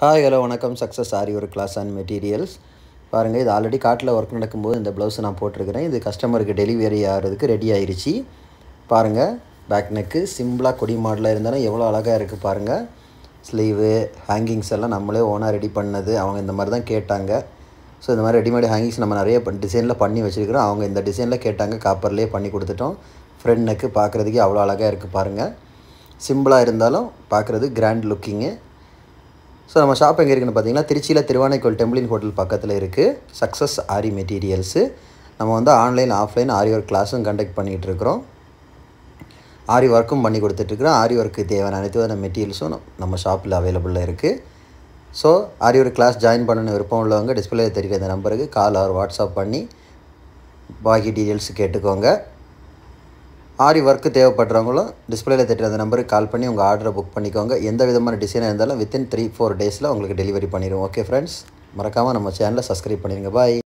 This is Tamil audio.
ஹாய் ஹலோ வணக்கம். சக்ஸஸ் ஆரி ஒரு கிளாஸ் அண்ட் மெட்டீரியல்ஸ். பாருங்கள், இது ஆல்ரெடி காட்டில் ஒர்க் நடக்கும்போது இந்த ப்ளவுஸை நான் போட்டிருக்கிறேன். இது கஸ்டமருக்கு டெலிவரி ஆகிறதுக்கு ரெடி ஆயிடுச்சு. பாருங்கள், பேக் நெக்கு சிம்பிளாக கொடி மாடலாக இருந்தாலும் எவ்வளோ அழகாக இருக்குது பாருங்கள். ஸ்லீவு ஹேங்கிங்ஸ் எல்லாம் நம்மளே ஓனாக ரெடி பண்ணது. அவங்க இந்த மாதிரி தான் கேட்டாங்க. ஸோ இந்த மாதிரி ரெடிமேட் ஹேங்கிங்ஸ் நம்ம நிறைய டிசைனில் பண்ணி வச்சுருக்கிறோம். அவங்க இந்த டிசைனில் கேட்டாங்க, காப்பர்லேயே பண்ணி கொடுத்துட்டோம். ஃப்ரண்ட் நெக்கு பார்க்குறதுக்கே அவ்வளோ அழகாக இருக்குது பாருங்கள். சிம்பிளாக இருந்தாலும் பார்க்குறது கிராண்ட் லுக்கிங்கு. ஸோ நம்ம ஷாப் எங்கே இருக்குன்னு பார்த்தீங்கன்னா, திருச்சியில் திருவானைக்கோயில் டெம்பிளின் ஹோட்டல் பக்கத்தில் இருக்குது. சக்ஸஸ் ஆரி மெட்டீரியல்ஸு. நம்ம வந்து ஆன்லைன் ஆஃப்லைன் ஆரி ஒர்க் கிளாஸும் கண்டக்ட் பண்ணிகிட்டு இருக்கிறோம். ஆரி ஒர்க்கும் பண்ணி கொடுத்துட்ருக்குறோம். ஆரி ஒர்க்கு தேவையான அனைத்து வித மெட்டீரியல்ஸும் நம்ம ஷாப்பில் அவைலபிளாக இருக்குது. ஸோ ஆரி ஒர்க் கிளாஸ் ஜாயின் பண்ணணும்னு விருப்பம் உள்ளவங்க டிஸ்பிளே தெரிகிற இந்த நம்பருக்கு கால் ஆர் வாட்ஸ்அப் பண்ணி பாக்கி டீட்டெயில்ஸ் கேட்டுக்கோங்க. ஆரி ஒர்க்கு தேவைப்படுறவங்களும் டிஸ்பிளேயில் தெரிகிற அந்த நம்பருக்கு கால் பண்ணி உங்கள் ஆர்டரை புக் பண்ணிக்கோங்க. எந்த விதமான டிசைனாக இருந்தாலும் வித்தின் 3-4 டேஸில் உங்களுக்கு டெலிவரி பண்ணிடுவோம். ஓகே ஃப்ரெண்ட்ஸ், மறக்காமல் நம்ம சேனலை சப்ஸ்கிரைப் பண்ணிடுங்க. பாய்.